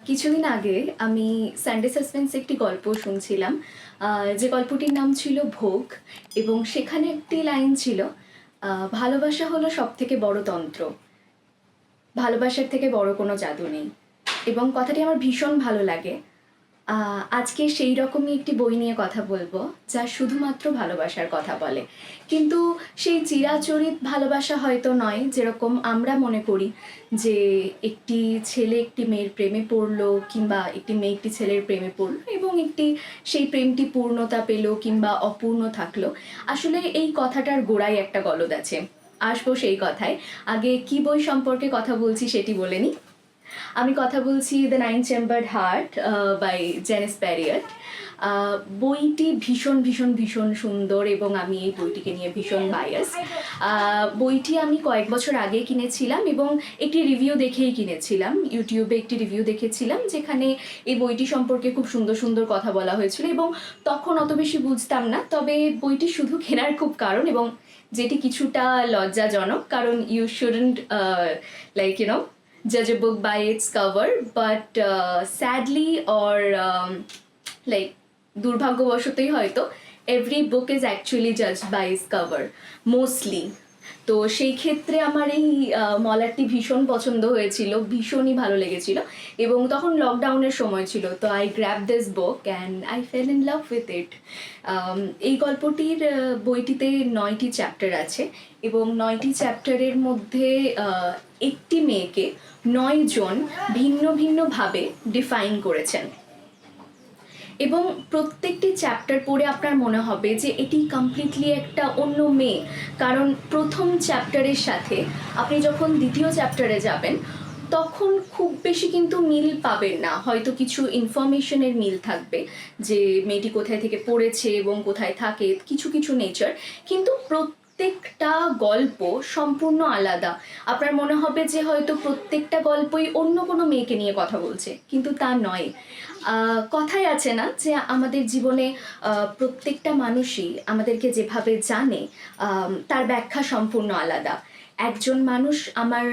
কিছুদিন আগে আমি সানডে সাসপেন্স একটি গল্প শুনছিলাম, যে গল্পটির নাম ছিল ভোগ। এবং সেখানে একটি লাইন ছিল, ভালোবাসা হলো সব থেকে বড় তন্ত্র, ভালোবাসার থেকে বড় কোনো জাদু নেই। এবং কথাটি আমার ভীষণ ভালো লাগে। আজকে সেই রকমই একটি বই নিয়ে কথা বলবো, যা শুধুমাত্র ভালোবাসার কথা বলে, কিন্তু সেই চিরাচরিত ভালোবাসা হয়তো নয় যেরকম আমরা মনে করি যে একটি ছেলে একটি মেয়ের প্রেমে পড়লো, কিংবা একটি মেয়ে একটি ছেলের প্রেমে পড়লো এবং সেই প্রেমটি পূর্ণতা পেল কিংবা অপূর্ণ থাকলো। আসলে এই কথাটার গোড়ায় একটা গলদ আছে, আসবো সেই কথায়। আগে কি বই সম্পর্কে কথা বলছি সেটি বলে নিই। আমি কথা বলছি the nine chambered heart by Janice Pariat. বইটি ভীষণ ভীষণ ভীষণ সুন্দর এবং আমি এই বইটিকে নিয়ে ভীষণ বায়াস। বইটি আমি কয়েক বছর আগে কিনেছিলাম এবং একটি রিভিউ দেখেই কিনেছিলাম। ইউটিউবে একটি রিভিউ দেখেছিলাম যেখানে এই বইটি সম্পর্কে খুব সুন্দর সুন্দর কথা বলা হয়েছিল এবং তখন অত বেশি বুঝতাম না। তবে বইটি শুধু কেনার খুব কারণ, এবং যেটি কিছুটা লজ্জাজনক, কারণ you shouldn't judge a book by its cover, but sadly or দুর্ভাগ্যবশতই হয়তো every book is actually judged by its cover mostly. তো সেই ক্ষেত্রে আমার এই মলারটি ভীষণ পছন্দ হয়েছিল, ভীষণই ভালো লেগেছিল এবং তখন লকডাউনের সময় ছিল। তো I grab this book and I fail in love with it. এই গল্পটির বইটিতে 9টি চ্যাপ্টার আছে এবং 9টি চ্যাপ্টারের মধ্যে একটি মেয়েকে 9 জন ভিন্ন ভিন্নভাবে ডিফাইন করেছেন এবং প্রত্যেকটি চ্যাপ্টার পড়ে আপনার মনে হবে যে এটি কমপ্লিটলি একটা অন্য মেয়ে। কারণ প্রথম চ্যাপ্টারের সাথে আপনি যখন দ্বিতীয় চ্যাপ্টারে যাবেন তখন খুব বেশি কিন্তু মিল পাবেন না, হয়তো কিছু ইনফরমেশনের মিল থাকবে যে মেয়েটি কোথায় থেকে পড়েছে এবং কোথায় থাকে, কিছু কিছু নেচার, কিন্তু প্রত্যেকটা গল্প সম্পূর্ণ আলাদা। আপনার মনে হবে যে হয়তো প্রত্যেকটা গল্পই অন্য কোনো মেয়েকে নিয়ে কথা বলছে, কিন্তু তা নয়। কথাই আছে না যে আমাদের জীবনে প্রত্যেকটা মানুষই আমাদেরকে যেভাবে জানে তার ব্যাখ্যা সম্পূর্ণ আলাদা। একজন মানুষ আমার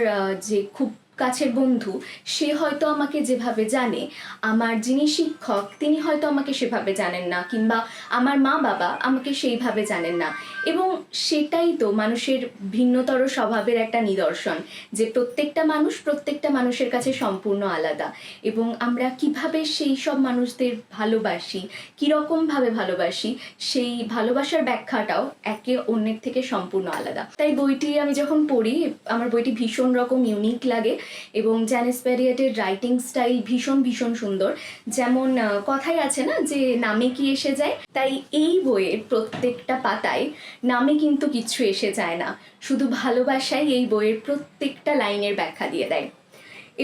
যে খুব কাছের বন্ধু, সে হয়তো আমাকে যেভাবে জানে, আমার যিনি শিক্ষক তিনি হয়তো আমাকে সেভাবে জানেন না, কিংবা আমার মা বাবা আমাকে সেইভাবে জানেন না। এবং সেটাই তো মানুষের ভিন্নতর স্বভাবের একটা নিদর্শন, যে প্রত্যেকটা মানুষের কাছে সম্পূর্ণ আলাদা এবং আমরা কিভাবে সেই সব মানুষদের ভালোবাসি, কীরকমভাবে ভালোবাসি, সেই ভালোবাসার ব্যাখ্যাটাও একে অন্যের থেকে সম্পূর্ণ আলাদা। তাই বইটি আমি যখন পড়ি আমার বইটি ভীষণ রকম ইউনিক লাগে এবং জেনিস প্যারিয়টের রাইটিং স্টাইল ভীষণ ভীষণ সুন্দর। যেমন কথাই আছে না যে নামে কি এসে যায়, তাই এই বইয়ের প্রত্যেকটা পাতায় নামে কিন্তু কিচ্ছু এসে যায় না, শুধু ভালোবাসাই এই বইয়ের প্রত্যেকটা লাইনের ব্যাখ্যা দিয়ে দেয়।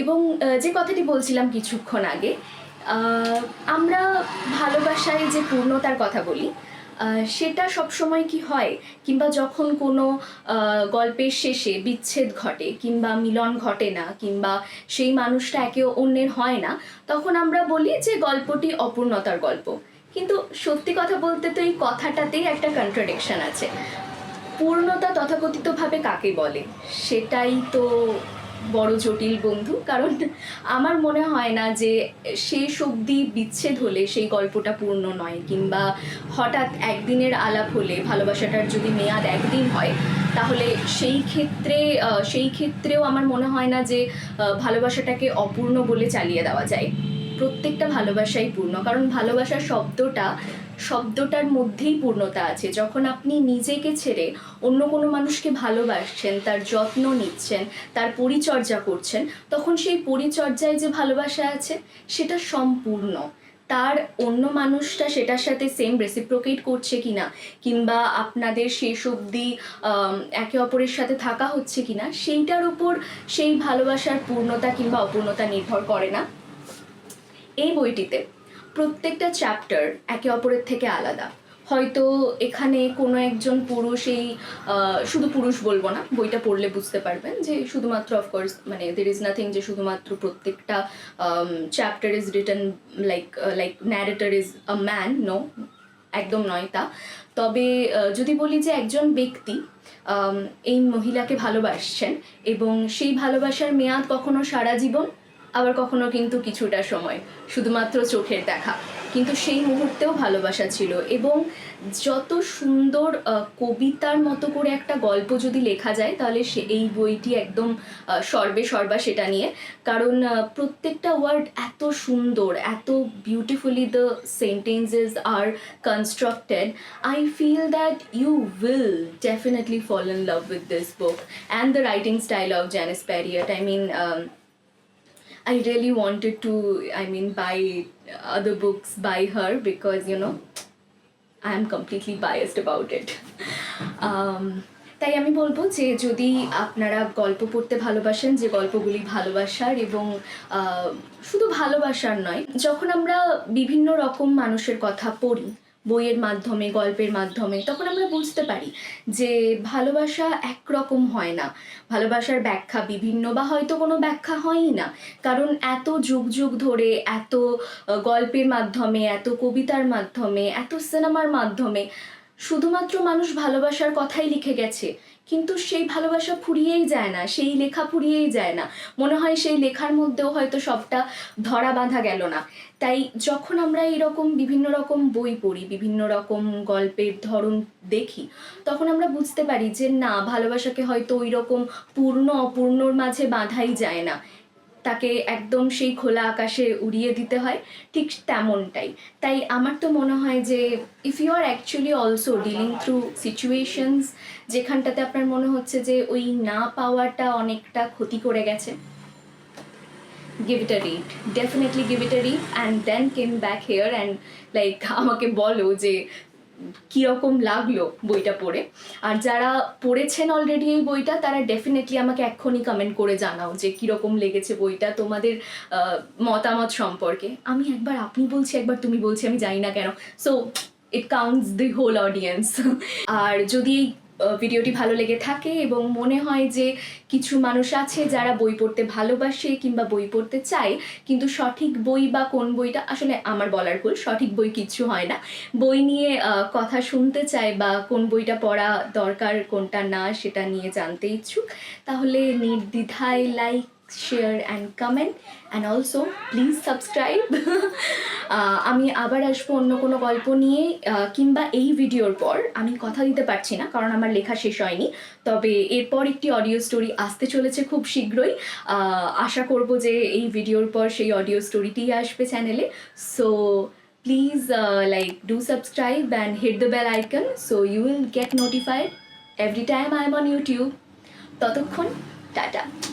এবং যে কথাটি বলছিলাম কিছুক্ষণ আগে, আমরা ভালোবাসায় যে পূর্ণতার কথা বলি, সেটা সবসময় কি হয়, কিংবা যখন কোনো গল্পের শেষে বিচ্ছেদ ঘটে কিংবা মিলন ঘটে না, কিংবা সেই মানুষটা একে অন্যের হয় না, তখন আমরা বলি যে গল্পটি অপূর্ণতার গল্প। কিন্তু সত্যি কথা বলতে তো এই কথাটাতেই একটা কন্ট্রাডিকশন আছে। পূর্ণতা তথাকথিতভাবে কাকে বলে সেটাই তো বড় জটিল বন্ধু, কারণ আমার মনে হয় না যে শেষ অবধি বিচ্ছেদ হলে সেই গল্পটা পূর্ণ নয়, কিংবা হঠাৎ একদিনের আলাপ হলে ভালোবাসাটার যদি মেয়াদ একদিন হয় তাহলে সেই ক্ষেত্রেও আমার মনে হয় না যে ভালোবাসাটাকে অপূর্ণ বলে চালিয়ে দেওয়া যায়। প্রত্যেকটা ভালোবাসাই পূর্ণ, কারণ ভালোবাসার শব্দটার মধ্যেই পূর্ণতা আছে। যখন আপনি নিজেকে ছেড়ে অন্য কোনো মানুষকে ভালোবাসছেন, তার যত্ন নিচ্ছেন, তার পরিচর্যা করছেন, তখন সেই পরিচর্যায় যে ভালোবাসা আছে সেটা সম্পূর্ণ। তার অন্য মানুষটা সেটার সাথে সেম রেসিপ্রোকেট করছে কিনা, কিংবা আপনাদের শেষ অবধি একে অপরের সাথে থাকা হচ্ছে কিনা, সেইটার উপর সেই ভালোবাসার পূর্ণতা কিংবা অপূর্ণতা নির্ভর করে না। এই বইটিতে প্রত্যেকটা চ্যাপ্টার একে অপরের থেকে আলাদা। হয়তো এখানে কোনো একজন পুরুষ, শুধু পুরুষ বলবো না, বইটা পড়লে বুঝতে পারবেন যে শুধুমাত্র অফকোর্স মানে দের ইজ নাথিং যে শুধুমাত্র প্রত্যেকটা chapter is written like narrator is a man, no, একদম নয় তা। তবে যদি বলি যে একজন ব্যক্তি এই মহিলাকে ভালোবাসছেন এবং সেই ভালোবাসার মেয়াদ কখনো সারা জীবন, আবার কখনো কিন্তু কিছুটা সময় শুধুমাত্র চোখের দেখা, কিন্তু সেই মুহূর্তেও ভালোবাসা ছিল। এবং যত সুন্দর কবিতার মতো করে একটা গল্প যদি লেখা যায় তাহলে এই বইটি একদম সর্বে সর্বা সেটা নিয়ে। কারণ প্রত্যেকটা ওয়ার্ড এত সুন্দর, এত beautifully the sentences are constructed. I feel that you will definitely fall in love with this book and the writing style of Janice Parriott. I mean, I really wanted to, buy other books by her because, I am completely biased about it. তাই আমি বলবো যে যদি আপনারা গল্প পড়তে ভালোবাসেন, যে গল্পগুলি ভালোবাসার এবং শুধু ভালোবাসার নয়, যখন আমরা বিভিন্ন রকম মানুষের কথা পড়ি বইয়ের মাধ্যমে, গল্পের মাধ্যমে, তখন আমরা বুঝতে পারি যে ভালোবাসা একরকম হয় না, ভালোবাসার ব্যাখ্যা বিভিন্ন, বা হয়তো কোনো ব্যাখ্যা হয়ই না। কারণ এত যুগ যুগ ধরে, এত গল্পের মাধ্যমে, এত কবিতার মাধ্যমে, এত সিনেমার মাধ্যমে শুধুমাত্র মানুষ ভালোবাসার কথাই লিখে গেছে, কিন্তু সেই ভালোবাসা ফুরিয়েই যায় না, সেই লেখা ফুরিয়েই যায় না। মনে হয় সেই লেখার মধ্যেও হয়তো সবটা ধরা বাঁধা গেল না। তাই যখন আমরা এইরকম বিভিন্ন রকম বই পড়ি, বিভিন্ন রকম গল্পের ধরন দেখি, তখন আমরা বুঝতে পারি যে না, ভালোবাসাকে হয়তো ওই রকম পূর্ণ অপূর্ণর মাঝে বাঁধাই যায় না, তাকে একদম সেই খোলা আকাশে উড়িয়ে দিতে হয়, ঠিক তেমনটাই। তাই আমার তো মনে হয় যে if you are actually also dealing through situations যেখানটাতে আপনার মনে হচ্ছে যে ওই না পাওয়াটা অনেকটা ক্ষতি করে গেছে, give it a read, definitely give it a read and then came back here and আমাকে বলো যে কীরকম লাগলো বইটা পড়ে। আর যারা পড়েছেন অলরেডি এই বইটা, তারা ডেফিনেটলি আমাকে এক্ষুনি কমেন্ট করে জানাও যে কীরকম লেগেছে বইটা, তোমাদের মতামত সম্পর্কে। আমি একবার আপনি বলছি, একবার তুমি বলছি, আমি জানি না কেন, so it counts the whole audience. আর যদি ভিডিওটি ভালো লেগে থাকে এবং মনে হয় যে কিছু মানুষ আছে যারা বই পড়তে ভালোবাসে কিংবা বই পড়তে চায়, কিন্তু সঠিক বই বা কোন বইটা, আসলে আমার বলার ভুল, সঠিক বই কিচ্ছু হয় না, বই নিয়ে কথা শুনতে চায় বা কোন বইটা পড়া দরকার কোনটা না সেটা নিয়ে জানতে ইচ্ছুক, তাহলে নির্দ্বিধায় like, share and comment and also please subscribe. আমি আবার আসবো অন্য কোনো গল্প নিয়ে, কিংবা এই ভিডিওর পর, আমি কথা দিতে পারছি না কারণ আমার লেখা শেষ হয়নি, তবে এরপর একটি অডিও স্টোরি আসতে চলেছে খুব শীঘ্রই। আশা করব যে এই ভিডিওর পর সেই অডিও স্টোরিটিই আসবে চ্যানেলে। So please do subscribe and hit the bell icon so you will get notified every time I am on YouTube. ততক্ষণ টাটা।